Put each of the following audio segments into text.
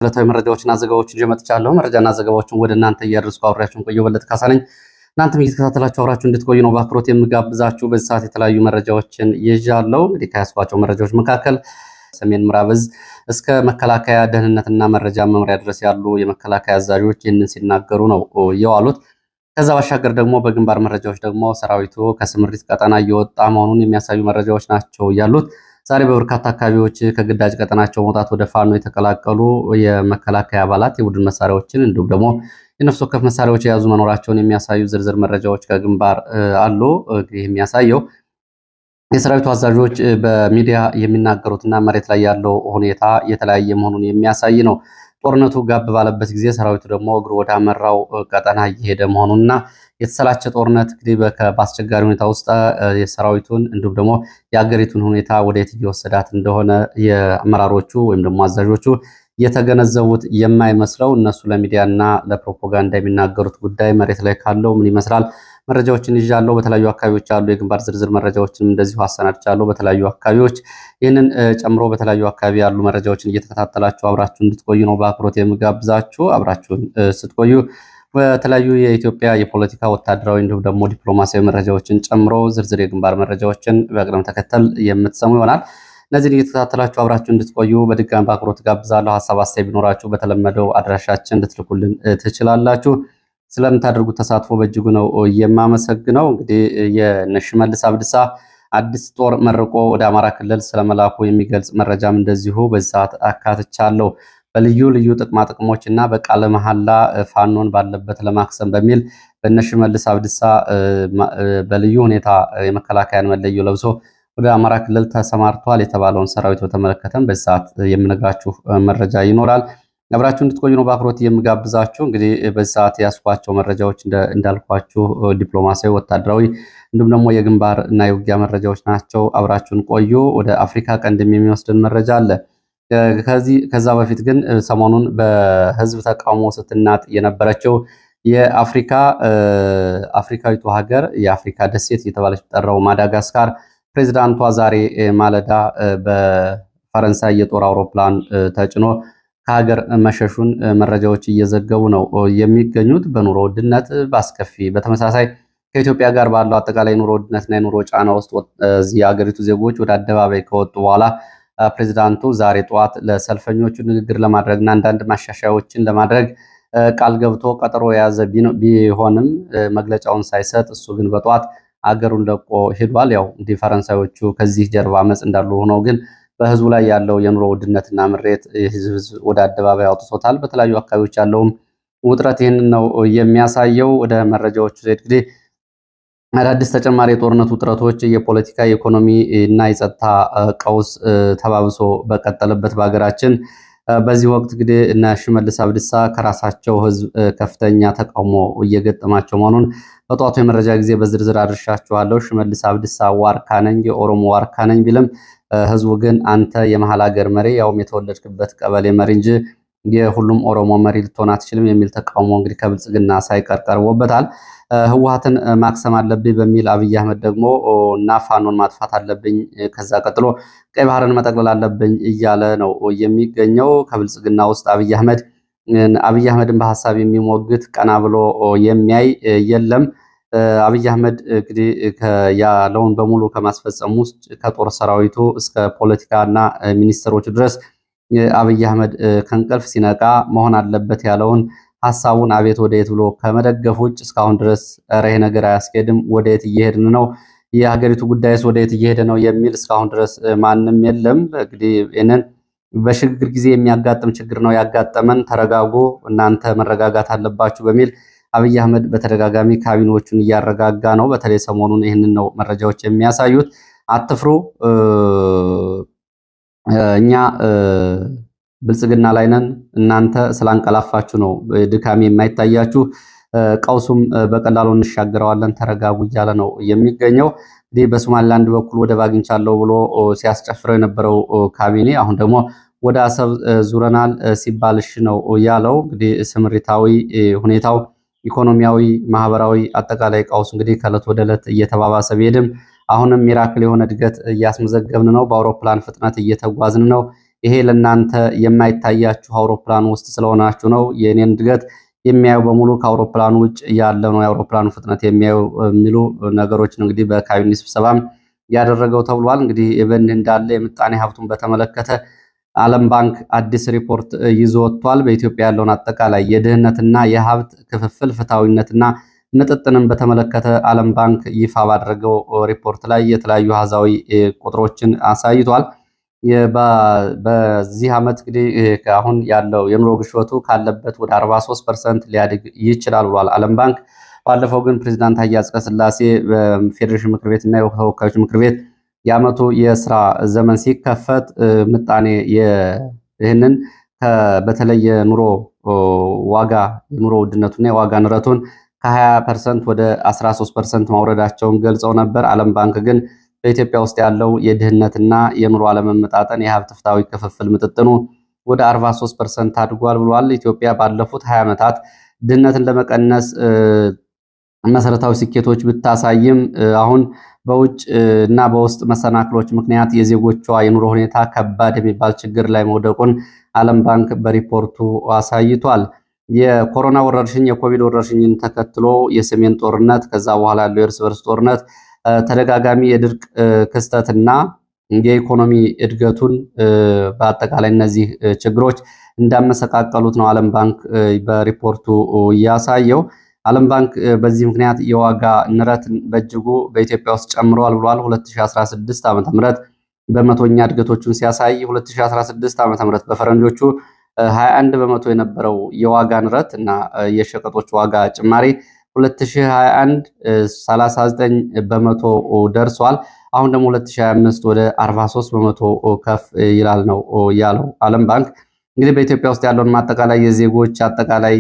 ዕለታዊ መረጃዎችና ዘገባዎችን ይዤ መጥቻለሁ። መረጃና ዘገባዎችን ወደ እናንተ እያደረስኩ አብሬያችሁን ቆየሁ። በለጠ ካሳ ነኝ። እናንተም እየተከታተላችሁ አብራችሁ እንድትቆዩ ነው በአክብሮት የምጋብዛችሁ። በዚህ ሰዓት የተለያዩ መረጃዎችን ይዣለሁ። እንግዲህ ከያዝኳቸው መረጃዎች መካከል ሰሜን ምዕራብ ዕዝ እስከ መከላከያ ደህንነትና መረጃ መምሪያ ድረስ ያሉ የመከላከያ አዛዦች ይህንን ሲናገሩ ነው የዋሉት። ከዛ ባሻገር ደግሞ በግንባር መረጃዎች ደግሞ ሰራዊቱ ከስምሪት ቀጠና እየወጣ መሆኑን የሚያሳዩ መረጃዎች ናቸው ያሉት። ዛሬ በበርካታ አካባቢዎች ከግዳጅ ቀጠናቸው መውጣት ወደ ፋኖ የተቀላቀሉ የመከላከያ አባላት የቡድን መሳሪያዎችን እንዲሁም ደግሞ የነፍስ ወከፍ መሳሪያዎች የያዙ መኖራቸውን የሚያሳዩ ዝርዝር መረጃዎች ከግንባር አሉ። እንግዲህ የሚያሳየው የሰራዊቱ አዛዦች በሚዲያ የሚናገሩትና መሬት ላይ ያለው ሁኔታ የተለያየ መሆኑን የሚያሳይ ነው። ጦርነቱ ጋብ ባለበት ጊዜ ሰራዊቱ ደግሞ እግሩ ወደ አመራው ቀጠና እየሄደ መሆኑንና የተሰላቸ ጦርነት እንግዲህ በአስቸጋሪ ሁኔታ ውስጥ የሰራዊቱን እንዲሁም ደግሞ የአገሪቱን ሁኔታ ወደየት እየወሰዳት እንደሆነ የአመራሮቹ ወይም ደግሞ አዛዦቹ የተገነዘቡት የማይመስለው እነሱ ለሚዲያና ለፕሮፓጋንዳ የሚናገሩት ጉዳይ መሬት ላይ ካለው ምን ይመስላል? መረጃዎችን ይዣለሁ። በተለያዩ አካባቢዎች ያሉ የግንባር ዝርዝር መረጃዎችን እንደዚሁ አሰናድቻለሁ። በተለያዩ አካባቢዎች ይህንን ጨምሮ በተለያዩ አካባቢ ያሉ መረጃዎችን እየተከታተላችሁ አብራችሁ እንድትቆዩ ነው በአክብሮት የምጋብዛችሁ። አብራችሁን ስትቆዩ በተለያዩ የኢትዮጵያ የፖለቲካ ወታደራዊ እንዲሁም ደግሞ ዲፕሎማሲያዊ መረጃዎችን ጨምሮ ዝርዝር የግንባር መረጃዎችን በቅደም ተከተል የምትሰሙ ይሆናል። እነዚህን እየተከታተላችሁ አብራችሁ እንድትቆዩ በድጋሚ በአክብሮት ጋብዛለሁ። ሀሳብ አስተያየት ቢኖራችሁ በተለመደው አድራሻችን እንድትልኩልን ትችላላችሁ። ስለምታደርጉት ተሳትፎ በእጅጉ ነው የማመሰግነው። እንግዲህ የሽመልስ አብዲሳ አዲስ ጦር መርቆ ወደ አማራ ክልል ስለመላኩ የሚገልጽ መረጃም እንደዚሁ በዚህ ሰዓት አካትቻለሁ። በልዩ ልዩ ጥቅማ ጥቅሞች እና በቃለ መሐላ ፋኖን ባለበት ለማክሰም በሚል በሽመልስ አብዲሳ በልዩ ሁኔታ የመከላከያን መለዮ ለብሶ ወደ አማራ ክልል ተሰማርቷል የተባለውን ሰራዊት በተመለከተም በዚህ ሰዓት የምነግራችሁ መረጃ ይኖራል። አብራችሁ እንድትቆዩ ነው በአክብሮት የምጋብዛችሁ። እንግዲህ በዚህ ሰዓት ያስኳቸው መረጃዎች እንዳልኳችሁ ዲፕሎማሲያዊ፣ ወታደራዊ እንዲሁም ደግሞ የግንባር እና የውጊያ መረጃዎች ናቸው። አብራችሁን ቆዩ። ወደ አፍሪካ ቀንድም የሚወስድን መረጃ አለ። ከዛ በፊት ግን ሰሞኑን በህዝብ ተቃውሞ ስትናጥ የነበረችው አፍሪካዊቱ ሀገር የአፍሪካ ደሴት እየተባለች ጠራው ማዳጋስካር ፕሬዚዳንቷ ዛሬ ማለዳ በፈረንሳይ የጦር አውሮፕላን ተጭኖ ከሀገር መሸሹን መረጃዎች እየዘገቡ ነው የሚገኙት። በኑሮ ውድነት በአስከፊ በተመሳሳይ ከኢትዮጵያ ጋር ባለው አጠቃላይ ኑሮ ውድነትና የኑሮ ጫና ውስጥ እዚህ የሀገሪቱ ዜጎች ወደ አደባባይ ከወጡ በኋላ ፕሬዚዳንቱ ዛሬ ጠዋት ለሰልፈኞቹ ንግግር ለማድረግና አንዳንድ ማሻሻያዎችን ለማድረግ ቃል ገብቶ ቀጠሮ የያዘ ቢሆንም መግለጫውን ሳይሰጥ እሱ ግን በጠዋት አገሩን ለቆ ሄዷል። ያው እንዲህ ፈረንሳዮቹ ከዚህ ጀርባ አመፅ እንዳሉ ሆነው ግን በህዝቡ ላይ ያለው የኑሮ ውድነትና ምሬት ህዝብ ወደ አደባባይ አውጥቶታል። በተለያዩ አካባቢዎች ያለውም ውጥረት ይህንን ነው የሚያሳየው። ወደ መረጃዎቹ ዜድ እንግዲህ አዳዲስ ተጨማሪ የጦርነት ውጥረቶች የፖለቲካ የኢኮኖሚ እና የጸጥታ ቀውስ ተባብሶ በቀጠለበት በሀገራችን በዚህ ወቅት እንግዲህ እነ ሽመልስ አብዲሳ ከራሳቸው ህዝብ ከፍተኛ ተቃውሞ እየገጠማቸው መሆኑን በጠዋቱ የመረጃ ጊዜ በዝርዝር አድርሻችኋለሁ። ሽመልስ አብዲሳ ዋርካ ነኝ፣ የኦሮሞ ዋርካ ነኝ ቢልም ህዝቡ ግን አንተ የመሀል ሀገር መሪ ያውም የተወለድክበት ቀበሌ መሪ እንጂ የሁሉም ኦሮሞ መሪ ልትሆን አትችልም የሚል ተቃውሞ እንግዲህ ከብልጽግና ሳይቀር ቀርቦበታል። ህወሓትን ማክሰም አለብኝ በሚል አብይ አህመድ ደግሞ እና ፋኖን ማጥፋት አለብኝ ከዛ ቀጥሎ ቀይ ባህርን መጠቅለል አለብኝ እያለ ነው የሚገኘው። ከብልጽግና ውስጥ አብይ አህመድን በሀሳብ የሚሞግት ቀና ብሎ የሚያይ የለም። አብይ አህመድ እንግዲህ ያለውን በሙሉ ከማስፈጸም ውስጥ ከጦር ሰራዊቱ እስከ ፖለቲካና ሚኒስትሮች ድረስ አብይ አህመድ ከእንቅልፍ ሲነቃ መሆን አለበት ያለውን ሐሳቡን አቤት ወደየት ብሎ ከመደገፍ ውጭ እስካሁን ድረስ ይሄ ነገር አያስኬድም፣ ወደየት እየሄድን ነው፣ የሀገሪቱ ጉዳይስ ወደየት እየሄደ ነው የሚል እስካሁን ድረስ ማንም የለም። እንግዲህ ይህንን በሽግግር ጊዜ የሚያጋጥም ችግር ነው ያጋጠመን፣ ተረጋጉ፣ እናንተ መረጋጋት አለባችሁ በሚል አብይ አህመድ በተደጋጋሚ ካቢኔዎቹን እያረጋጋ ነው። በተለይ ሰሞኑን ይህንን ነው መረጃዎች የሚያሳዩት። አትፍሩ፣ እኛ ብልጽግና ላይ ነን፣ እናንተ ስላንቀላፋችሁ ነው ድካም የማይታያችሁ፣ ቀውሱም በቀላሉ እንሻገረዋለን፣ ተረጋጉ እያለ ነው የሚገኘው። እንግዲህ በሶማሊላንድ በኩል ወደብ አግኝቻለሁ ብሎ ሲያስጨፍረው የነበረው ካቢኔ አሁን ደግሞ ወደ አሰብ ዙረናል ሲባል እሺ ነው ያለው። እንግዲህ ስምሪታዊ ሁኔታው ኢኮኖሚያዊ፣ ማህበራዊ አጠቃላይ ቀውስ እንግዲህ ከዕለት ወደ ዕለት እየተባባሰ ቢሄድም አሁንም ሚራክል የሆነ እድገት እያስመዘገብን ነው። በአውሮፕላን ፍጥነት እየተጓዝን ነው። ይሄ ለእናንተ የማይታያችሁ አውሮፕላን ውስጥ ስለሆናችሁ ነው። የኔን እድገት የሚያዩ በሙሉ ከአውሮፕላኑ ውጭ ያለ ነው የአውሮፕላኑ ፍጥነት የሚያዩ የሚሉ ነገሮችን እንግዲህ በካቢኔ ስብሰባም ያደረገው ተብሏል። እንግዲህ በእንዲህ እንዳለ የምጣኔ ሀብቱን በተመለከተ ዓለም ባንክ አዲስ ሪፖርት ይዞ ወጥቷል። በኢትዮጵያ ያለውን አጠቃላይ የድህነትና የሀብት ክፍፍል ፍትሐዊነትና ምጥጥንን በተመለከተ ዓለም ባንክ ይፋ ባደረገው ሪፖርት ላይ የተለያዩ አሃዛዊ ቁጥሮችን አሳይቷል። በዚህ ዓመት እንግዲህ አሁን ያለው የኑሮ ግሽበቱ ካለበት ወደ 43% ሊያድግ ይችላል ብሏል ዓለም ባንክ። ባለፈው ግን ፕሬዝዳንት ታዬ አጽቀሥላሴ በፌዴሬሽን ምክር ቤት እና የተወካዮች ምክር ቤት የዓመቱ የስራ ዘመን ሲከፈት ምጣኔ ይህንን በተለይ የኑሮ ዋጋ የኑሮ ውድነቱና የዋጋ ንረቱን ከ20% ወደ 13% ማውረዳቸውን ገልጸው ነበር። ዓለም ባንክ ግን በኢትዮጵያ ውስጥ ያለው የድህነትና የኑሮ አለመመጣጠን የሀብት ፍትሐዊ ክፍፍል ምጥጥኑ ወደ 43% አድጓል ብሏል። ኢትዮጵያ ባለፉት 20 ዓመታት ድህነትን ለመቀነስ መሰረታዊ ስኬቶች ብታሳይም አሁን በውጭ እና በውስጥ መሰናክሎች ምክንያት የዜጎቿ የኑሮ ሁኔታ ከባድ የሚባል ችግር ላይ መውደቁን ዓለም ባንክ በሪፖርቱ አሳይቷል። የኮሮና ወረርሽኝ የኮቪድ ወረርሽኝን ተከትሎ የሰሜን ጦርነት ከዛ በኋላ ያለው የእርስ በርስ ጦርነት ተደጋጋሚ የድርቅ ክስተትና የኢኮኖሚ እድገቱን በአጠቃላይ እነዚህ ችግሮች እንዳመሰቃቀሉት ነው ዓለም ባንክ በሪፖርቱ ያሳየው። ዓለም ባንክ በዚህ ምክንያት የዋጋ ንረት በእጅጉ በኢትዮጵያ ውስጥ ጨምሯል ብሏል። 2016 ዓ.ም በመቶኛ እድገቶቹን ሲያሳይ 2016 ዓ.ም በፈረንጆቹ 21 በመቶ የነበረው የዋጋ ንረት እና የሸቀጦች ዋጋ ጭማሪ 2021 39 በመቶ ደርሷል። አሁን ደግሞ 2025 ወደ 43 በመቶ ከፍ ይላል ነው ያለው ዓለም ባንክ። እንግዲህ በኢትዮጵያ ውስጥ ያለውን አጠቃላይ የዜጎች አጠቃላይ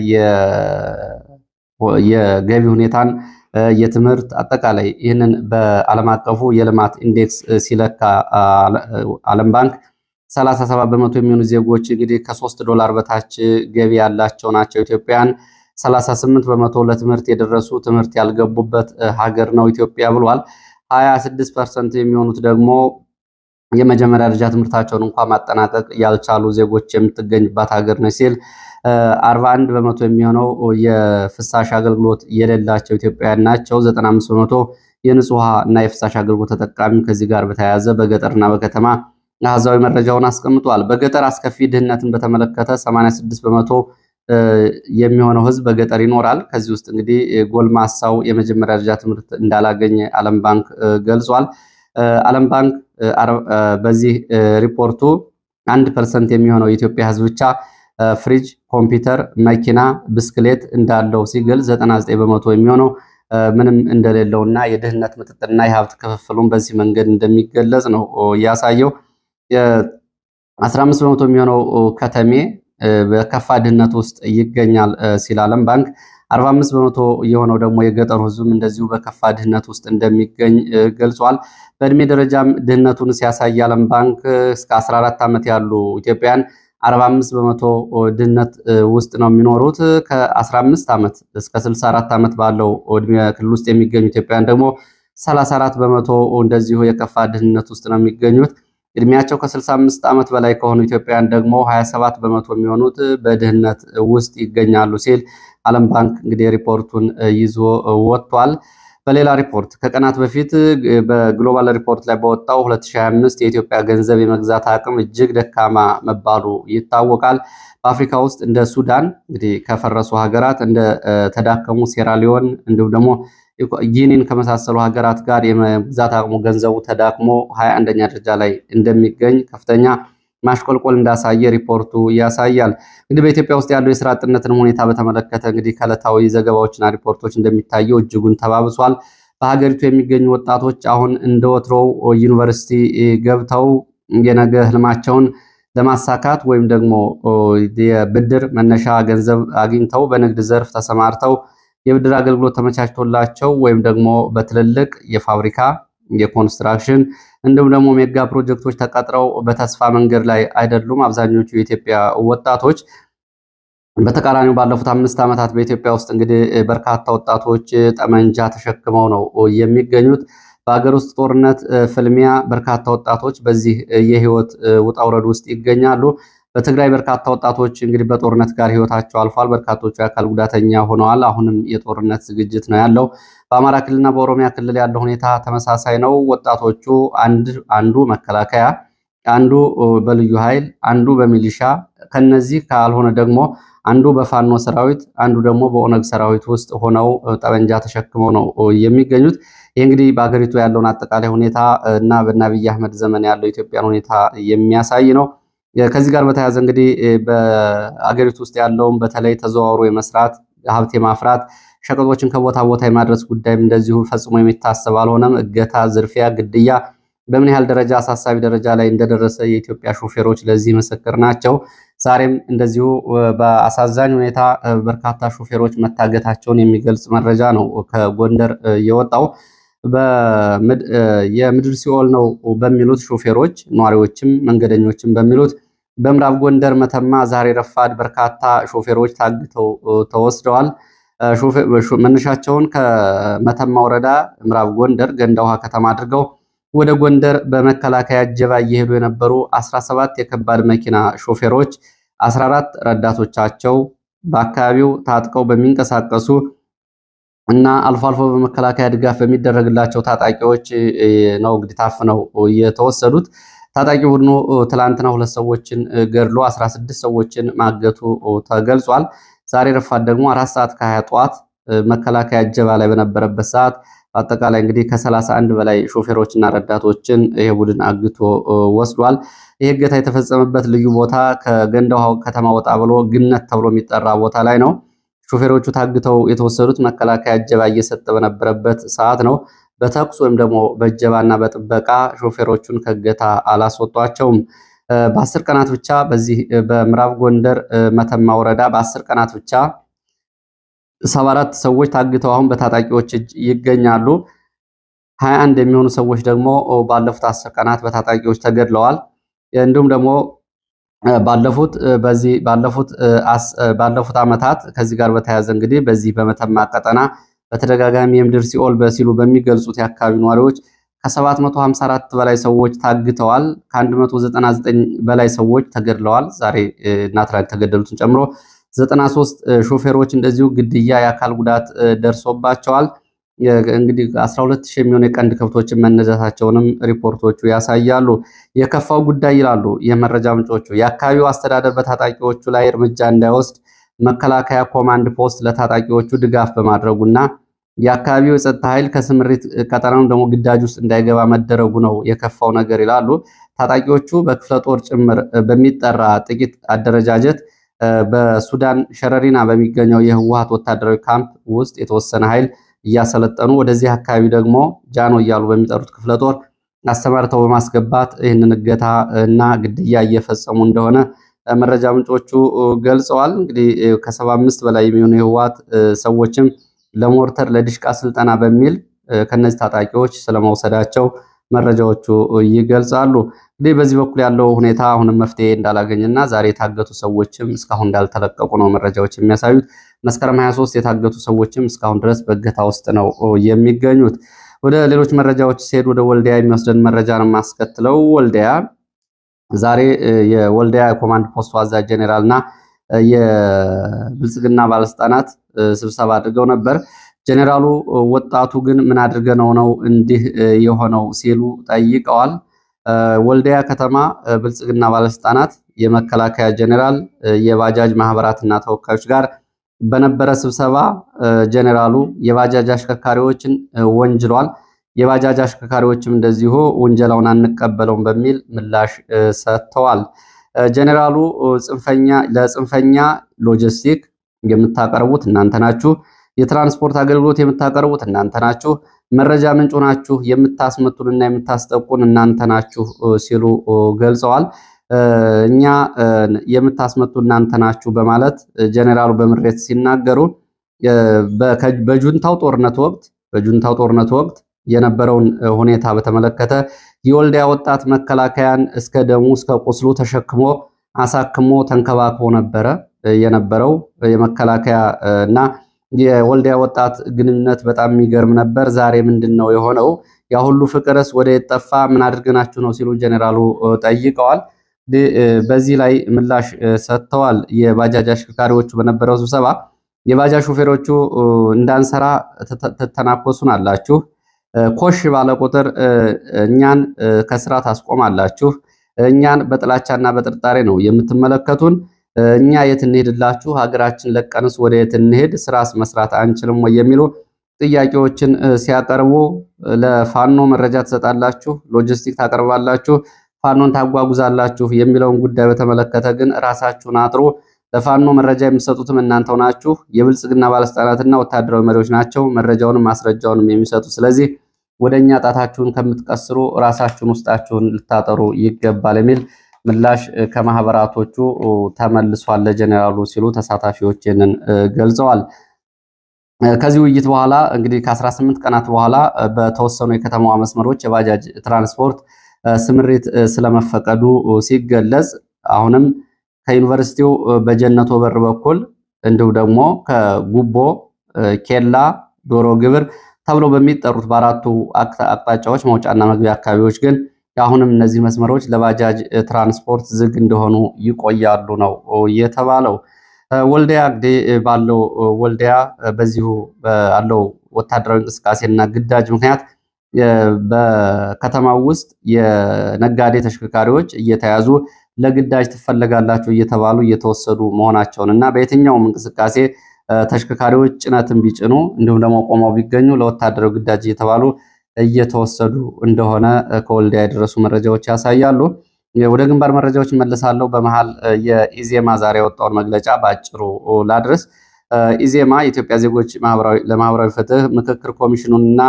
የገቢ ሁኔታን የትምህርት አጠቃላይ ይህንን በዓለም አቀፉ የልማት ኢንዴክስ ሲለካ ዓለም ባንክ 37 በመቶ የሚሆኑ ዜጎች እንግዲህ $3 በታች ገቢ ያላቸው ናቸው ኢትዮጵያን። 38 በመቶ ለትምህርት የደረሱ ትምህርት ያልገቡበት ሀገር ነው ኢትዮጵያ ብሏል። 26% የሚሆኑት ደግሞ የመጀመሪያ ደረጃ ትምህርታቸውን እንኳን ማጠናቀቅ ያልቻሉ ዜጎች የምትገኝባት ሀገር ነች ሲል 41 በመቶ የሚሆነው የፍሳሽ አገልግሎት የሌላቸው ኢትዮጵያውያን ናቸው። 95 በመቶ የንጹህ ውሃ እና የፍሳሽ አገልግሎት ተጠቃሚ ከዚህ ጋር በተያያዘ በገጠርና በከተማ አሃዛዊ መረጃውን አስቀምጧል። በገጠር አስከፊ ድህነትን በተመለከተ 86 በመቶ የሚሆነው ህዝብ በገጠር ይኖራል። ከዚህ ውስጥ እንግዲህ ጎልማሳው የመጀመሪያ ደረጃ ትምህርት እንዳላገኘ ዓለም ባንክ ገልጿል። ዓለም ባንክ በዚህ ሪፖርቱ 1% የሚሆነው የኢትዮጵያ ህዝብ ብቻ ፍሪጅ፣ ኮምፒውተር፣ መኪና፣ ብስክሌት እንዳለው ሲገልጽ 99 በመቶ የሚሆነው ምንም እንደሌለውና የድህነት ምጥጥና የሀብት ክፍፍሉን በዚህ መንገድ እንደሚገለጽ ነው ያሳየው። 15 በመቶ የሚሆነው ከተሜ በከፋ ድህነት ውስጥ ይገኛል ሲል ዓለም ባንክ 45 በመቶ የሆነው ደግሞ የገጠሩ ህዝብም እንደዚሁ በከፋ ድህነት ውስጥ እንደሚገኝ ገልጿል። በእድሜ ደረጃም ድህነቱን ሲያሳይ ዓለም ባንክ እስከ 14 ዓመት ያሉ ኢትዮጵያን 45 በመቶ ድህነት ውስጥ ነው የሚኖሩት። ከ15 ዓመት እስከ 64 ዓመት ባለው እድሜ ክልል ውስጥ የሚገኙ ኢትዮጵያን ደግሞ 34 በመቶ እንደዚሁ የከፋ ድህነት ውስጥ ነው የሚገኙት። እድሜያቸው ከ65 ዓመት በላይ ከሆኑ ኢትዮጵያውያን ደግሞ 27 በመቶ የሚሆኑት በድህነት ውስጥ ይገኛሉ ሲል ዓለም ባንክ እንግዲህ ሪፖርቱን ይዞ ወጥቷል። በሌላ ሪፖርት ከቀናት በፊት በግሎባል ሪፖርት ላይ በወጣው 2025 የኢትዮጵያ ገንዘብ የመግዛት አቅም እጅግ ደካማ መባሉ ይታወቃል። በአፍሪካ ውስጥ እንደ ሱዳን እንግዲህ ከፈረሱ ሀገራት እንደ ተዳከሙ ሴራሊዮን እንዲሁም ደግሞ ጊኒን ከመሳሰሉ ሀገራት ጋር የመግዛት አቅሙ ገንዘቡ ተዳክሞ 21ኛ ደረጃ ላይ እንደሚገኝ ከፍተኛ ማሽቆልቆል እንዳሳየ ሪፖርቱ ያሳያል። እንግዲህ በኢትዮጵያ ውስጥ ያለው የስራ አጥነትን ሁኔታ በተመለከተ እንግዲህ ከዕለታዊ ዘገባዎችና ሪፖርቶች እንደሚታየው እጅጉን ተባብሷል። በሀገሪቱ የሚገኙ ወጣቶች አሁን እንደወትሮው ዩኒቨርሲቲ ገብተው የነገ ህልማቸውን ለማሳካት ወይም ደግሞ የብድር መነሻ ገንዘብ አግኝተው በንግድ ዘርፍ ተሰማርተው የብድር አገልግሎት ተመቻችቶላቸው ወይም ደግሞ በትልልቅ የፋብሪካ የኮንስትራክሽን እንዲሁም ደግሞ ሜጋ ፕሮጀክቶች ተቀጥረው በተስፋ መንገድ ላይ አይደሉም። አብዛኞቹ የኢትዮጵያ ወጣቶች በተቃራኒው ባለፉት 5 ዓመታት በኢትዮጵያ ውስጥ እንግዲህ በርካታ ወጣቶች ጠመንጃ ተሸክመው ነው የሚገኙት። በሀገር ውስጥ ጦርነት ፍልሚያ በርካታ ወጣቶች በዚህ የህይወት ውጣ ውረድ ውስጥ ይገኛሉ። በትግራይ በርካታ ወጣቶች እንግዲህ በጦርነት ጋር ህይወታቸው አልፏል። በርካቶቹ የአካል ጉዳተኛ ሆነዋል። አሁንም የጦርነት ዝግጅት ነው ያለው። በአማራ ክልልና በኦሮሚያ ክልል ያለው ሁኔታ ተመሳሳይ ነው። ወጣቶቹ አንዱ መከላከያ፣ አንዱ በልዩ ኃይል፣ አንዱ በሚሊሻ ከነዚህ ካልሆነ ደግሞ አንዱ በፋኖ ሰራዊት፣ አንዱ ደግሞ በኦነግ ሰራዊት ውስጥ ሆነው ጠበንጃ ተሸክመው ነው የሚገኙት። ይህ እንግዲህ በአገሪቱ ያለውን አጠቃላይ ሁኔታ እና በአብይ አህመድ ዘመን ያለው ኢትዮጵያን ሁኔታ የሚያሳይ ነው። ከዚህ ጋር በተያያዘ እንግዲህ በአገሪቱ ውስጥ ያለውን በተለይ ተዘዋውሮ የመስራት ሀብት የማፍራት ሸቀጦችን ከቦታ ቦታ የማድረስ ጉዳይም እንደዚሁ ፈጽሞ የሚታሰብ አልሆነም። እገታ፣ ዝርፊያ፣ ግድያ በምን ያህል ደረጃ አሳሳቢ ደረጃ ላይ እንደደረሰ የኢትዮጵያ ሾፌሮች ለዚህ ምስክር ናቸው። ዛሬም እንደዚሁ በአሳዛኝ ሁኔታ በርካታ ሾፌሮች መታገታቸውን የሚገልጽ መረጃ ነው ከጎንደር የወጣው። የምድር ሲኦል ነው በሚሉት ሾፌሮች፣ ነዋሪዎችም መንገደኞችም በሚሉት በምዕራብ ጎንደር መተማ ዛሬ ረፋድ በርካታ ሾፌሮች ታግተው ተወስደዋል። መነሻቸውን ከመተማ ወረዳ ምዕራብ ጎንደር ገንዳ ውሃ ከተማ አድርገው ወደ ጎንደር በመከላከያ እጀባ እየሄዱ የነበሩ 17 የከባድ መኪና ሾፌሮች 14 ረዳቶቻቸው በአካባቢው ታጥቀው በሚንቀሳቀሱ እና አልፎ አልፎ በመከላከያ ድጋፍ በሚደረግላቸው ታጣቂዎች ነው እንግዲህ ታፍነው የተወሰዱት። ታጣቂ ቡድኑ ትላንትና 2 ሰዎችን ገድሎ 16 ሰዎችን ማገቱ ተገልጿል። ዛሬ ረፋድ ደግሞ 4 ሰዓት ከ20 ጠዋት መከላከያ እጀባ ላይ በነበረበት ሰዓት በአጠቃላይ እንግዲህ ከ31 በላይ ሾፌሮችና ረዳቶችን ይሄ ቡድን አግቶ ወስዷል። ይህ እገታ የተፈጸመበት ልዩ ቦታ ከገንዳው ከተማ ወጣ ብሎ ግነት ተብሎ የሚጠራ ቦታ ላይ ነው። ሾፌሮቹ ታግተው የተወሰዱት መከላከያ እጀባ እየሰጠ በነበረበት ሰዓት ነው። በተኩስ ወይም ደግሞ በእጀባና በጥበቃ ሾፌሮቹን ከእገታ አላስወጧቸውም። በ10 ቀናት ብቻ በዚህ በምዕራብ ጎንደር መተማ ወረዳ በ10 ቀናት ብቻ 74 ሰዎች ታግተው አሁን በታጣቂዎች እጅ ይገኛሉ። 21 የሚሆኑ ሰዎች ደግሞ ባለፉት 10 ቀናት በታጣቂዎች ተገድለዋል። እንዲሁም ደግሞ ባለፉት ዓመታት ከዚህ ጋር በተያያዘ እንግዲህ በዚህ በመተማ ቀጠና በተደጋጋሚ የምድር ሲኦል በሲሉ በሚገልጹት የአካባቢ ነዋሪዎች ከ754 በላይ ሰዎች ታግተዋል። ከ199 በላይ ሰዎች ተገድለዋል። ዛሬ እና ትናንት ተገደሉትን ጨምሮ 93 ሾፌሮች እንደዚሁ ግድያ፣ የአካል ጉዳት ደርሶባቸዋል። እንግዲህ 12000 የሚሆኑ የቀንድ ከብቶችን መነዛታቸውንም ሪፖርቶቹ ያሳያሉ። የከፋው ጉዳይ ይላሉ የመረጃ ምንጮቹ የአካባቢው አስተዳደር በታጣቂዎቹ ላይ እርምጃ እንዳይወስድ መከላከያ ኮማንድ ፖስት ለታጣቂዎቹ ድጋፍ በማድረጉና የአካባቢው የጸጥታ ኃይል ከስምሪት ቀጠናውን ደግሞ ግዳጅ ውስጥ እንዳይገባ መደረጉ ነው የከፋው ነገር ይላሉ። ታጣቂዎቹ በክፍለ ጦር ጭምር በሚጠራ ጥቂት አደረጃጀት በሱዳን ሸረሪና በሚገኘው የህወሓት ወታደራዊ ካምፕ ውስጥ የተወሰነ ኃይል እያሰለጠኑ ወደዚህ አካባቢ ደግሞ ጃኖ እያሉ በሚጠሩት ክፍለ ጦር አስተማርተው በማስገባት ይህንን እገታ እና ግድያ እየፈጸሙ እንደሆነ መረጃ ምንጮቹ ገልጸዋል። እንግዲህ ከ75 በላይ የሚሆኑ የህወሓት ሰዎችም ለሞርተር ለዲሽቃ ስልጠና በሚል ከነዚህ ታጣቂዎች ስለመውሰዳቸው መረጃዎቹ ይገልጻሉ። እንግዲህ በዚህ በኩል ያለው ሁኔታ አሁንም መፍትሄ እንዳላገኘና ዛሬ የታገቱ ሰዎችም እስካሁን እንዳልተለቀቁ ነው መረጃዎች የሚያሳዩት። መስከረም 23 የታገቱ ሰዎችም እስካሁን ድረስ በእገታ ውስጥ ነው የሚገኙት። ወደ ሌሎች መረጃዎች ሲሄድ ወደ ወልዲያ የሚወስደን መረጃ ነው የማስከትለው። ወልዲያ ዛሬ የወልዲያ ኮማንድ ፖስቱ አዛዥ ጄኔራልና የብልጽግና ባለስልጣናት ስብሰባ አድርገው ነበር። ጄኔራሉ ወጣቱ ግን ምን አድርገነው ነው እንዲህ የሆነው ሲሉ ጠይቀዋል። ወልዲያ ከተማ ብልጽግና ባለስልጣናት፣ የመከላከያ ጄኔራል፣ የባጃጅ ማህበራትና ተወካዮች ጋር በነበረ ስብሰባ ጄኔራሉ የባጃጅ አሽከርካሪዎችን ወንጅሏል። የባጃጅ አሽከርካሪዎችም እንደዚሁ ውንጀላውን አንቀበለውም በሚል ምላሽ ሰጥተዋል። ጄኔራሉ ለጽንፈኛ ሎጂስቲክ የምታቀርቡት እናንተ ናችሁ፣ የትራንስፖርት አገልግሎት የምታቀርቡት እናንተ ናችሁ፣ መረጃ ምንጭ ናችሁ፣ የምታስመቱንና የምታስጠቁን እናንተ ናችሁ ሲሉ ገልጸዋል። እኛ የምታስመቱ እናንተ ናችሁ በማለት ጄኔራሉ በምሬት ሲናገሩ በጁንታው ጦርነት ወቅት የነበረውን ሁኔታ በተመለከተ የወልዲያ ወጣት መከላከያን እስከ ደሙ እስከ ቁስሉ ተሸክሞ አሳክሞ ተንከባክቦ ነበረ የነበረው የመከላከያ እና የወልዲያ ወጣት ግንኙነት በጣም የሚገርም ነበር። ዛሬ ምንድን ነው የሆነው? ያ ሁሉ ፍቅርስ ወደ የጠፋ ምን አድርገናችሁ ነው ሲሉ ጀኔራሉ ጠይቀዋል። በዚህ ላይ ምላሽ ሰጥተዋል። የባጃጅ አሽከርካሪዎቹ በነበረው ስብሰባ የባጃጅ ሾፌሮቹ እንዳንሰራ ትተናኮሱን አላችሁ፣ ኮሽ ባለ ቁጥር እኛን ከስራ ታስቆማላችሁ፣ እኛን በጥላቻና በጥርጣሬ ነው የምትመለከቱን፣ እኛ የት እንሄድላችሁ? ሀገራችን ለቀንስ ወደ የት እንሄድ? ስራስ መስራት አንችልም ወይ? የሚሉ ጥያቄዎችን ሲያቀርቡ ለፋኖ መረጃ ትሰጣላችሁ፣ ሎጂስቲክ ታቀርባላችሁ፣ ፋኖን ታጓጉዛላችሁ የሚለውን ጉዳይ በተመለከተ ግን ራሳችሁን አጥሩ። ለፋኖ መረጃ የምትሰጡትም እናንተው ናችሁ። የብልጽግና ባለስልጣናትና ወታደራዊ መሪዎች ናቸው መረጃውንም ማስረጃውንም የሚሰጡ። ስለዚህ ወደኛ ጣታችሁን ከምትቀስሩ ራሳችሁን ውስጣችሁን ልታጠሩ ይገባል የሚል ምላሽ ከማህበራቶቹ ተመልሷል ለጀኔራሉ ሲሉ ተሳታፊዎች ይህንን ገልጸዋል። ከዚህ ውይይት በኋላ እንግዲህ ከ18 ቀናት በኋላ በተወሰኑ የከተማዋ መስመሮች የባጃጅ ትራንስፖርት ስምሪት ስለመፈቀዱ ሲገለጽ አሁንም ከዩኒቨርሲቲው በጀነቶ በር በኩል እንዲሁ ደግሞ ከጉቦ ኬላ፣ ዶሮ ግብር ተብሎ በሚጠሩት በአራቱ አቅጣጫዎች መውጫና መግቢያ አካባቢዎች ግን አሁንም እነዚህ መስመሮች ለባጃጅ ትራንስፖርት ዝግ እንደሆኑ ይቆያሉ ነው የተባለው። ወልዲያ እንግዲህ ባለው ወልዲያ በዚሁ ባለው ወታደራዊ እንቅስቃሴና ግዳጅ ምክንያት በከተማው ውስጥ የነጋዴ ተሽከርካሪዎች እየተያዙ ለግዳጅ ትፈለጋላችሁ እየተባሉ እየተወሰዱ መሆናቸውን እና በየትኛውም እንቅስቃሴ ተሽከርካሪዎች ጭነትን ቢጭኑ እንዲሁም ደግሞ ቆመው ቢገኙ ለወታደራዊ ግዳጅ እየተባሉ እየተወሰዱ እንደሆነ ከወልዲያ የደረሱ መረጃዎች ያሳያሉ። ወደ ግንባር መረጃዎች መለሳለሁ። በመሃል የኢዜማ ዛሬ ያወጣውን መግለጫ በአጭሩ ላድርስ። ኢዜማ የኢትዮጵያ ዜጎች ለማህበራዊ ፍትህ ምክክር ኮሚሽኑንና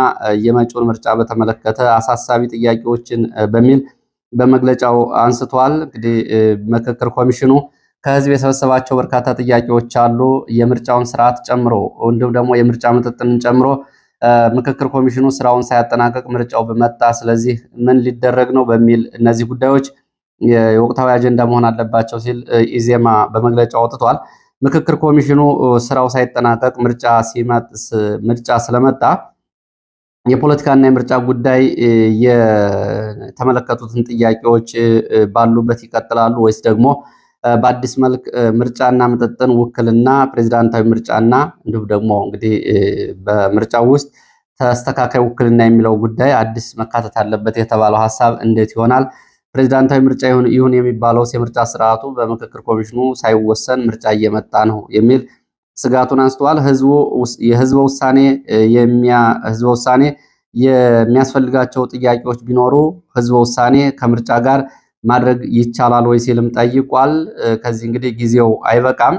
የመጪውን ምርጫ በተመለከተ አሳሳቢ ጥያቄዎችን በሚል በመግለጫው አንስቷል። እንግዲህ ምክክር ኮሚሽኑ ከህዝብ የሰበሰባቸው በርካታ ጥያቄዎች አሉ። የምርጫውን ስርዓት ጨምሮ እንዲሁም ደግሞ የምርጫ ምጥጥንን ጨምሮ ምክክር ኮሚሽኑ ስራውን ሳያጠናቀቅ ምርጫው በመጣ ስለዚህ ምን ሊደረግ ነው በሚል እነዚህ ጉዳዮች የወቅታዊ አጀንዳ መሆን አለባቸው ሲል ኢዜማ በመግለጫው አውጥቷል። ምክክር ኮሚሽኑ ስራው ሳይጠናቀቅ ምርጫ ስለመጣ የፖለቲካና የምርጫ ጉዳይ የተመለከቱትን ጥያቄዎች ባሉበት ይቀጥላሉ ወይስ ደግሞ በአዲስ መልክ ምርጫና ምጥጥን፣ ውክልና፣ ፕሬዚዳንታዊ ምርጫና እንዲሁም ደግሞ እንግዲህ በምርጫው ውስጥ ተስተካካይ ውክልና የሚለው ጉዳይ አዲስ መካተት አለበት የተባለው ሀሳብ እንዴት ይሆናል? ፕሬዚዳንታዊ ምርጫ ይሁን የሚባለው የምርጫ ስርዓቱ በምክክር ኮሚሽኑ ሳይወሰን ምርጫ እየመጣ ነው የሚል ስጋቱን አንስተዋል። የህዝበ ውሳኔ የሚያስፈልጋቸው ጥያቄዎች ቢኖሩ ህዝበ ውሳኔ ከምርጫ ጋር ማድረግ ይቻላል ወይ ሲልም ጠይቋል። ከዚህ እንግዲህ ጊዜው አይበቃም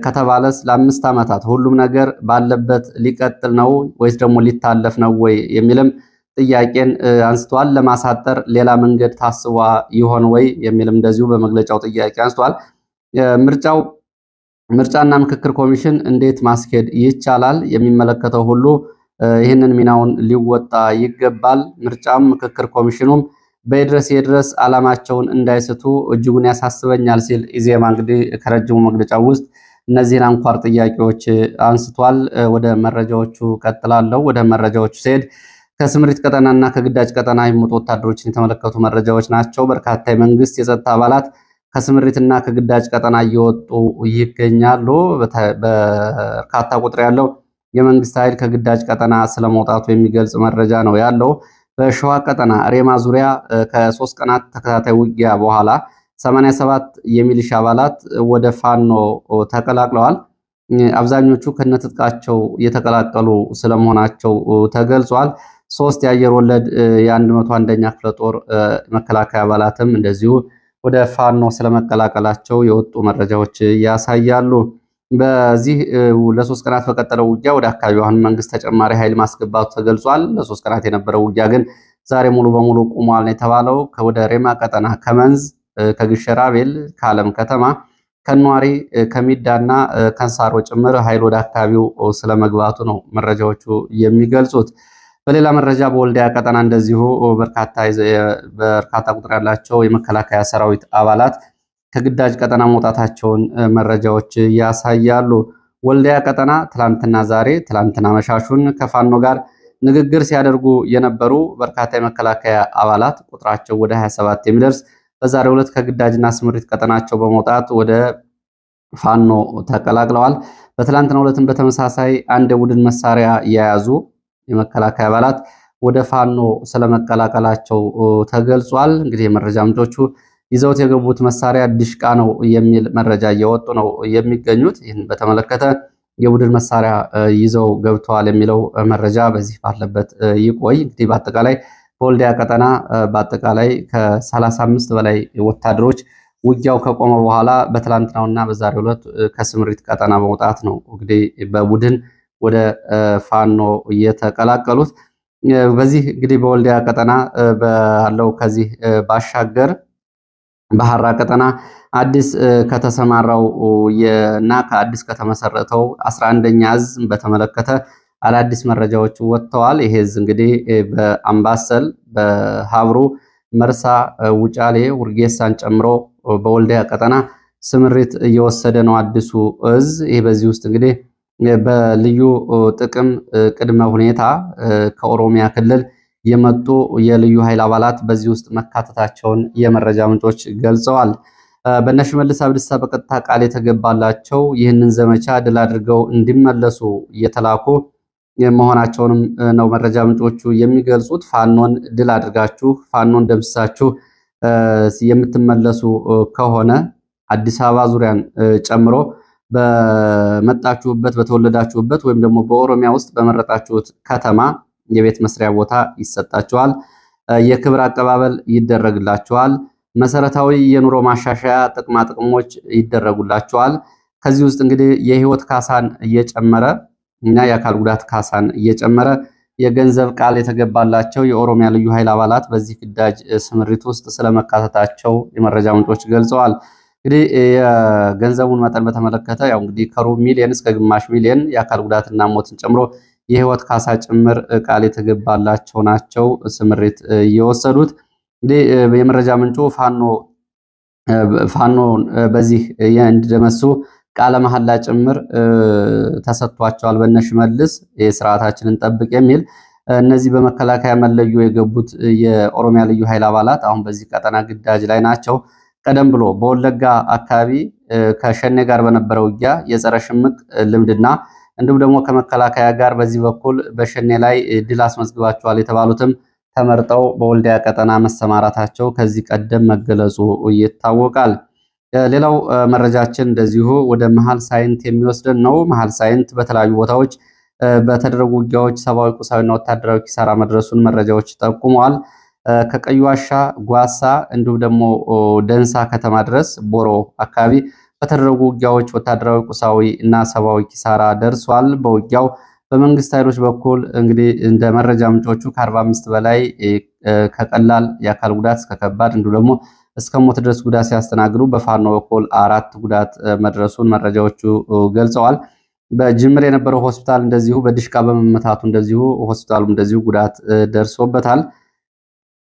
ከተባለስ ለ5 ዓመታት ሁሉም ነገር ባለበት ሊቀጥል ነው ወይስ ደግሞ ሊታለፍ ነው ወይ የሚልም ጥያቄን አንስተዋል። ለማሳጠር ሌላ መንገድ ታስቧ ይሆን ወይ የሚልም እንደዚሁ በመግለጫው ጥያቄ አንስተዋል። ምርጫና ምክክር ኮሚሽን እንዴት ማስኬድ ይቻላል? የሚመለከተው ሁሉ ይህንን ሚናውን ሊወጣ ይገባል። ምርጫም ምክክር ኮሚሽኑም በድረስ ዓላማቸውን እንዳይስቱ እጅጉን ያሳስበኛል ሲል ኢዜማ እንግዲህ ከረጅሙ መግለጫው ውስጥ እነዚህን አንኳር ጥያቄዎች አንስቷል። ወደ መረጃዎቹ ቀጥላለሁ። ወደ መረጃዎቹ ሲሄድ ከስምሪት ቀጠናና ከግዳጅ ቀጠና የሚወጡ ወታደሮችን የተመለከቱ መረጃዎች ናቸው። በርካታ የመንግስት የጸጥታ አባላት ከስምሪትና ከግዳጅ ቀጠና እየወጡ ይገኛሉ። በርካታ ቁጥር ያለው የመንግስት ኃይል ከግዳጅ ቀጠና ስለመውጣቱ የሚገልጽ መረጃ ነው ያለው። በሸዋ ቀጠና ሬማ ዙሪያ ከ3 ቀናት ተከታታይ ውጊያ በኋላ 87 የሚሊሻ አባላት ወደ ፋኖ ተቀላቅለዋል። አብዛኞቹ ከነትጥቃቸው የተቀላቀሉ ስለመሆናቸው ተገልጿል። 3 የአየር ወለድ የ101ኛ ክፍለ ጦር መከላከያ አባላትም እንደዚሁ ወደ ፋኖ ስለመቀላቀላቸው የወጡ መረጃዎች ያሳያሉ። በዚህ ለ3 ቀናት በቀጠለው ውጊያ ወደ አካባቢው አሁን መንግስት ተጨማሪ ኃይል ማስገባቱ ተገልጿል። ለ3 ቀናት የነበረው ውጊያ ግን ዛሬ ሙሉ በሙሉ ቆሟል ነው የተባለው። ወደ ሬማ ቀጠና ከመንዝ፣ ከግሸራቤል፣ ከአለም ከተማ፣ ከኗሪ፣ ከሚዳና ከንሳሮ ጭምር ኃይል ወደ አካባቢው ስለመግባቱ ነው መረጃዎቹ የሚገልጹት። በሌላ መረጃ በወልዲያ ቀጠና እንደዚሁ በርካታ ቁጥር ያላቸው የመከላከያ ሰራዊት አባላት ከግዳጅ ቀጠና መውጣታቸውን መረጃዎች ያሳያሉ። ወልዲያ ቀጠና ትላንትና መሻሹን ከፋኖ ጋር ንግግር ሲያደርጉ የነበሩ በርካታ የመከላከያ አባላት ቁጥራቸው ወደ 27 የሚደርስ በዛሬው ዕለት ከግዳጅና ስምሪት ቀጠናቸው በመውጣት ወደ ፋኖ ተቀላቅለዋል። በትላንትናው ዕለትም በተመሳሳይ አንድ የቡድን መሳሪያ የያዙ የመከላከያ አባላት ወደ ፋኖ ስለመቀላቀላቸው ተገልጿል። እንግዲህ የመረጃ ምንጮቹ ይዘውት የገቡት መሳሪያ ዲሽቃ ነው የሚል መረጃ እየወጡ ነው የሚገኙት። ይህን በተመለከተ የቡድን መሳሪያ ይዘው ገብተዋል የሚለው መረጃ በዚህ ባለበት ይቆይ። እንግዲህ በአጠቃላይ በወልዲያ ቀጠና በአጠቃላይ ከ35 በላይ ወታደሮች ውጊያው ከቆመ በኋላ በትላንትናውና በዛሬው ዕለት ከስምሪት ቀጠና በመውጣት ነው እንግዲህ በቡድን ወደ ፋኖ እየተቀላቀሉት። በዚህ እንግዲህ በወልዲያ ቀጠና ባለው ከዚህ ባሻገር በሐራ ቀጠና አዲስ ከተሰማራው እና ከአዲስ ከተመሰረተው 11ኛ እዝ በተመለከተ አዳዲስ መረጃዎች ወጥተዋል። ይሄ እዝ እንግዲህ በአምባሰል፣ በሀብሩ፣ መርሳ፣ ውጫሌ፣ ውርጌሳን ጨምሮ በወልዲያ ቀጠና ስምሪት እየወሰደ ነው አዲሱ እዝ። ይሄ በዚህ ውስጥ እንግዲህ በልዩ ጥቅም ቅድመ ሁኔታ ከኦሮሚያ ክልል የመጡ የልዩ ኃይል አባላት በዚህ ውስጥ መካተታቸውን የመረጃ ምንጮች ገልጸዋል። በሽመልስ አብዲሳ በቀጥታ ቃል የተገባላቸው ይህንን ዘመቻ ድል አድርገው እንዲመለሱ እየተላኩ መሆናቸውንም ነው መረጃ ምንጮቹ የሚገልጹት። ፋኖን ድል አድርጋችሁ ፋኖን ደምስሳችሁ የምትመለሱ ከሆነ አዲስ አበባ ዙሪያን ጨምሮ በመጣችሁበት በተወለዳችሁበት ወይም ደግሞ በኦሮሚያ ውስጥ በመረጣችሁት ከተማ የቤት መስሪያ ቦታ ይሰጣችኋል፣ የክብር አቀባበል ይደረግላችኋል፣ መሰረታዊ የኑሮ ማሻሻያ ጥቅማ ጥቅሞች ይደረጉላችኋል። ከዚህ ውስጥ እንግዲህ የህይወት ካሳን እየጨመረ እና የአካል ጉዳት ካሳን እየጨመረ የገንዘብ ቃል የተገባላቸው የኦሮሚያ ልዩ ኃይል አባላት በዚህ ግዳጅ ስምሪት ውስጥ ስለመካተታቸው የመረጃ ምንጮች ገልጸዋል። እንግዲህ የገንዘቡን መጠን በተመለከተ ያው እንግዲህ ከሩብ ሚሊዮን እስከ ግማሽ ሚሊዮን የአካል ጉዳትና ሞትን ጨምሮ የህይወት ካሳ ጭምር ቃል የተገባላቸው ናቸው ስምሪት እየወሰዱት። እንግዲህ የመረጃ ምንጩ ፋኖ በዚህ እንዲደመሱ ቃለ መሐላ ጭምር ተሰጥቷቸዋል። በሽመልስ የስርዓታችንን ጠብቅ የሚል እነዚህ በመከላከያ መለዮ የገቡት የኦሮሚያ ልዩ ኃይል አባላት አሁን በዚህ ቀጠና ግዳጅ ላይ ናቸው። ቀደም ብሎ በወለጋ አካባቢ ከሸኔ ጋር በነበረው ውጊያ የጸረ ሽምቅ ልምድና እንዲሁም ደግሞ ከመከላከያ ጋር በዚህ በኩል በሸኔ ላይ ድል አስመዝግባቸዋል የተባሉትም ተመርጠው በወልዲያ ቀጠና መሰማራታቸው ከዚህ ቀደም መገለጹ ይታወቃል። ሌላው መረጃችን እንደዚሁ ወደ መሃል ሳይንት የሚወስደን ነው። መሃል ሳይንት በተለያዩ ቦታዎች በተደረጉ ውጊያዎች ሰብአዊ፣ ቁሳዊና ወታደራዊ ኪሳራ መድረሱን መረጃዎች ጠቁመዋል። ከቀይ ዋሻ፣ ጓሳ እንዲሁም ደግሞ ደንሳ ከተማ ድረስ ቦሮ አካባቢ በተደረጉ ውጊያዎች ወታደራዊ፣ ቁሳዊ እና ሰብአዊ ኪሳራ ደርሷል። በውጊያው በመንግስት ኃይሎች በኩል እንግዲህ እንደ መረጃ ምንጮቹ ከ45 በላይ ከቀላል የአካል ጉዳት እስከ ከባድ እንዲሁም ደግሞ እስከ ሞት ድረስ ጉዳት ሲያስተናግዱ በፋኖ በኩል 4 ጉዳት መድረሱን መረጃዎቹ ገልጸዋል። በጅምር የነበረው ሆስፒታል እንደዚሁ በድሽቃ በመመታቱ እንደዚሁ ሆስፒታሉ እንደዚሁ ጉዳት ደርሶበታል።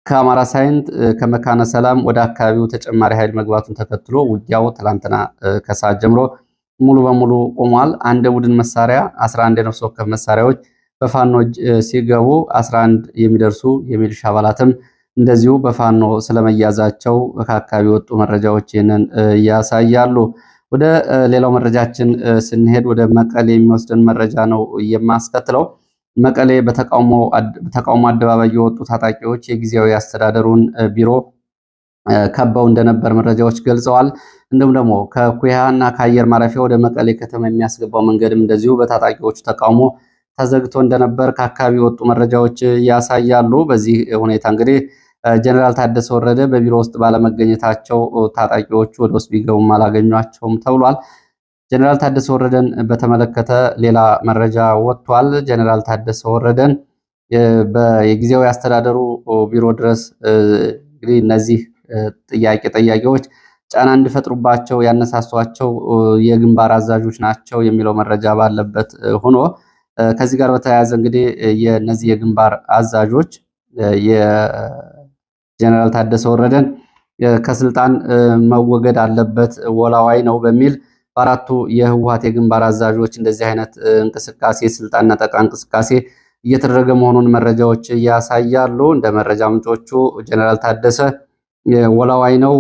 ከአማራ ሳይንት ከመካነ ሰላም ወደ አካባቢው ተጨማሪ ኃይል መግባቱን ተከትሎ ውጊያው ትላንትና ከሰዓት ጀምሮ ሙሉ በሙሉ ቆሟል። አንድ ቡድን መሳሪያ 11 የነፍስ ወከፍ መሳሪያዎች በፋኖ ሲገቡ 11 የሚደርሱ የሚሊሻ አባላትም እንደዚሁ በፋኖ ስለመያዛቸው ከአካባቢ ወጡ መረጃዎች ይህንን ያሳያሉ። ወደ ሌላው መረጃችን ስንሄድ ወደ መቀሌ የሚወስደን መረጃ ነው የማስከትለው። መቀሌ በተቃውሞ አደባባይ የወጡ ታጣቂዎች የጊዜያዊ አስተዳደሩን ቢሮ ከበው እንደነበር መረጃዎች ገልጸዋል። እንዲሁም ደግሞ ከኩያ እና ከአየር ማረፊያ ወደ መቀሌ ከተማ የሚያስገባው መንገድም እንደዚሁ በታጣቂዎቹ ተቃውሞ ተዘግቶ እንደነበር ከአካባቢ የወጡ መረጃዎች ያሳያሉ። በዚህ ሁኔታ እንግዲህ ጀነራል ታደሰ ወረደ በቢሮ ውስጥ ባለመገኘታቸው ታጣቂዎቹ ወደ ውስጥ ቢገቡም አላገኟቸውም ተብሏል። ጀነራል ታደሰ ወረደን በተመለከተ ሌላ መረጃ ወጥቷል። ጀነራል ታደሰ ወረደን የጊዜያዊ አስተዳደሩ ቢሮ ድረስ እንግዲህ እነዚህ ጠያቂዎች ጫና እንዲፈጥሩባቸው ያነሳሷቸው የግንባር አዛዦች ናቸው የሚለው መረጃ ባለበት ሆኖ ከዚህ ጋር በተያያዘ እንግዲህ የነዚህ የግንባር አዛዦች የጀነራል ታደሰ ወረደን ከስልጣን መወገድ አለበት ወላዋይ ነው በሚል በአራቱ የህወሓት የግንባር አዛዦች እንደዚህ አይነት እንቅስቃሴ ስልጣን ነጠቃ እንቅስቃሴ እየተደረገ መሆኑን መረጃዎች ያሳያሉ። እንደ መረጃ ምንጮቹ ጀነራል ታደሰ ወላዋይ ነው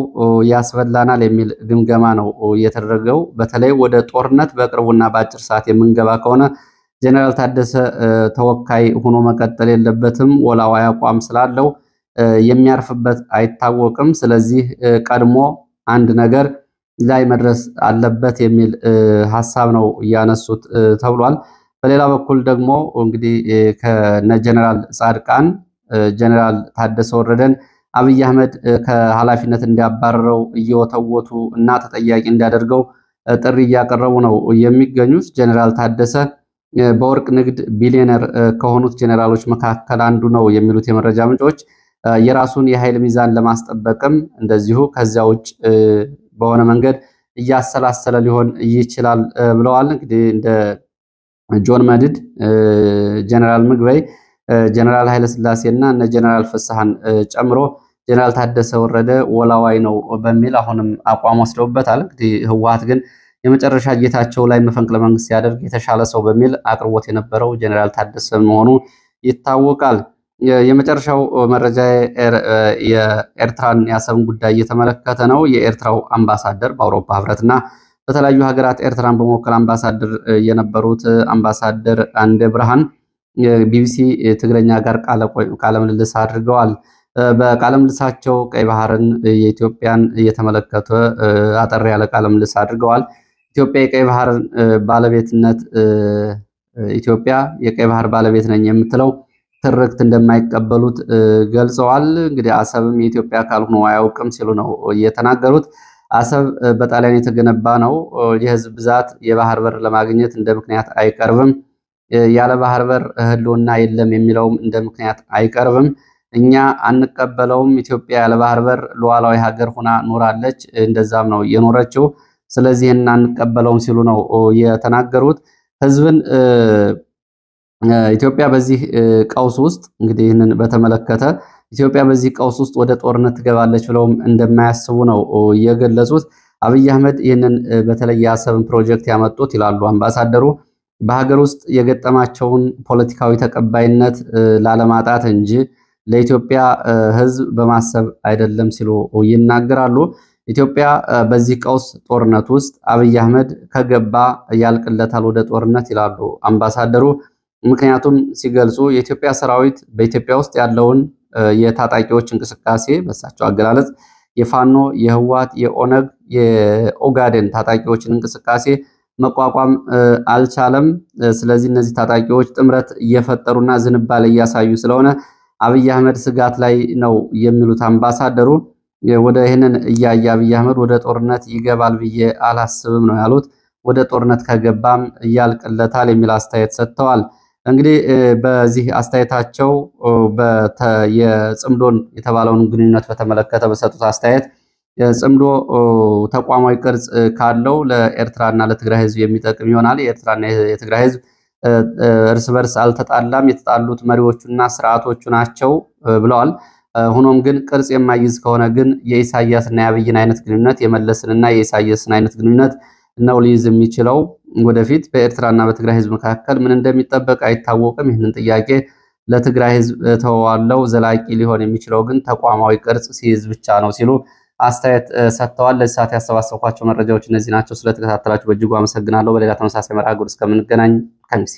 ያስበላናል የሚል ግምገማ ነው የተደረገው። በተለይ ወደ ጦርነት በቅርቡና በአጭር ሰዓት የምንገባ ከሆነ ጀነራል ታደሰ ተወካይ ሆኖ መቀጠል የለበትም። ወላዋይ አቋም ስላለው የሚያርፍበት አይታወቅም። ስለዚህ ቀድሞ አንድ ነገር ላይ መድረስ አለበት የሚል ሐሳብ ነው ያነሱት ተብሏል። በሌላ በኩል ደግሞ እንግዲህ ከነ ጀነራል ጻድቃን ጀነራል ታደሰ ወረደን አብይ አህመድ ከኃላፊነት እንዲያባረረው እየወተወቱ እና ተጠያቂ እንዲያደርገው ጥሪ እያቀረቡ ነው የሚገኙት። ጀነራል ታደሰ በወርቅ ንግድ ቢሊዮነር ከሆኑት ጀነራሎች መካከል አንዱ ነው የሚሉት የመረጃ ምንጮች የራሱን የኃይል ሚዛን ለማስጠበቅም እንደዚሁ ከዚያ ውጭ በሆነ መንገድ እያሰላሰለ ሊሆን ይችላል ብለዋል። እንግዲህ እንደ ጆን መድድ፣ ጀነራል ምግበይ፣ ጀነራል ኃይለስላሴ እና እነ ጀነራል ፍስሐን ጨምሮ ጀነራል ታደሰ ወረደ ወላዋይ ነው በሚል አሁንም አቋም ወስደውበታል። እንግዲህ ህወሓት ግን የመጨረሻ ጌታቸው ላይ መፈንቅለ መንግስት ሲያደርግ የተሻለ ሰው በሚል አቅርቦት የነበረው ጀነራል ታደሰ መሆኑ ይታወቃል። የመጨረሻው መረጃ የኤርትራን የአሰብን ጉዳይ እየተመለከተ ነው። የኤርትራው አምባሳደር በአውሮፓ ህብረትና በተለያዩ ሀገራት ኤርትራን በመወከል አምባሳደር የነበሩት አምባሳደር አንደ ብርሃን ቢቢሲ ትግረኛ ጋር ቃለ ምልልስ አድርገዋል። በቃለ ምልልሳቸው ቀይ ባህርን የኢትዮጵያን እየተመለከተ አጠር ያለ ቃለ ምልልስ አድርገዋል። ኢትዮጵያ የቀይ ባህር ባለቤትነት ኢትዮጵያ የቀይ ባህር ባለቤት ነኝ የምትለው ትርክት እንደማይቀበሉት ገልጸዋል። እንግዲህ አሰብም የኢትዮጵያ አካል ሆኖ አያውቅም ሲሉ ነው የተናገሩት። አሰብ በጣሊያን የተገነባ ነው። የህዝብ ብዛት የባህር በር ለማግኘት እንደ ምክንያት አይቀርብም። ያለ ባህር በር ህልውና የለም የሚለውም እንደ ምክንያት አይቀርብም። እኛ አንቀበለውም። ኢትዮጵያ ያለ ባህር በር ሉዓላዊ ሀገር ሆና ኖራለች፣ እንደዛም ነው የኖረችው። ስለዚህ አንቀበለውም ሲሉ ነው የተናገሩት። ህዝብን ኢትዮጵያ በዚህ ቀውስ ውስጥ እንግዲህ ይህንን በተመለከተ ኢትዮጵያ በዚህ ቀውስ ውስጥ ወደ ጦርነት ትገባለች ብለውም እንደማያስቡ ነው የገለጹት። አብይ አህመድ ይህንን በተለይ የአሰብን ፕሮጀክት ያመጡት ይላሉ አምባሳደሩ በሀገር ውስጥ የገጠማቸውን ፖለቲካዊ ተቀባይነት ላለማጣት እንጂ ለኢትዮጵያ ህዝብ በማሰብ አይደለም ሲሉ ይናገራሉ። ኢትዮጵያ በዚህ ቀውስ ጦርነት ውስጥ አብይ አህመድ ከገባ ያልቅለታል ወደ ጦርነት ይላሉ አምባሳደሩ። ምክንያቱም ሲገልጹ የኢትዮጵያ ሰራዊት በኢትዮጵያ ውስጥ ያለውን የታጣቂዎች እንቅስቃሴ በሳቸው አገላለጽ የፋኖ፣ የህወሓት፣ የኦነግ፣ የኦጋዴን ታጣቂዎችን እንቅስቃሴ መቋቋም አልቻለም። ስለዚህ እነዚህ ታጣቂዎች ጥምረት እየፈጠሩና ዝንባሌ እያሳዩ ስለሆነ አብይ አህመድ ስጋት ላይ ነው የሚሉት አምባሳደሩ ወደ ይህንን እያየ አብይ አህመድ ወደ ጦርነት ይገባል ብዬ አላስብም ነው ያሉት። ወደ ጦርነት ከገባም እያልቅለታል የሚል አስተያየት ሰጥተዋል። እንግዲህ በዚህ አስተያየታቸው የጽምዶን የተባለውን ግንኙነት በተመለከተ በሰጡት አስተያየት ጽምዶ ተቋማዊ ቅርጽ ካለው ለኤርትራና ለትግራይ ህዝብ የሚጠቅም ይሆናል። የኤርትራና የትግራይ ህዝብ እርስ በርስ አልተጣላም፣ የተጣሉት መሪዎቹና ስርዓቶቹ ናቸው ብለዋል። ሆኖም ግን ቅርጽ የማይይዝ ከሆነ ግን የኢሳያስና የአብይን አይነት ግንኙነት የመለስንና የኢሳያስን አይነት ግንኙነት ነው ሊይዝ የሚችለው። ወደፊት በኤርትራና በትግራይ ህዝብ መካከል ምን እንደሚጠበቅ አይታወቅም። ይህንን ጥያቄ ለትግራይ ህዝብ ተዋለው። ዘላቂ ሊሆን የሚችለው ግን ተቋማዊ ቅርጽ ሲይዝ ብቻ ነው ሲሉ አስተያየት ሰጥተዋል። ለዚህ ሰዓት ያሰባሰብኳቸው መረጃዎች እነዚህ ናቸው። ስለተከታተላችሁ በእጅጉ አመሰግናለሁ። በሌላ ተመሳሳይ መርሃ ግብር እስከምንገናኝ ከሚሴ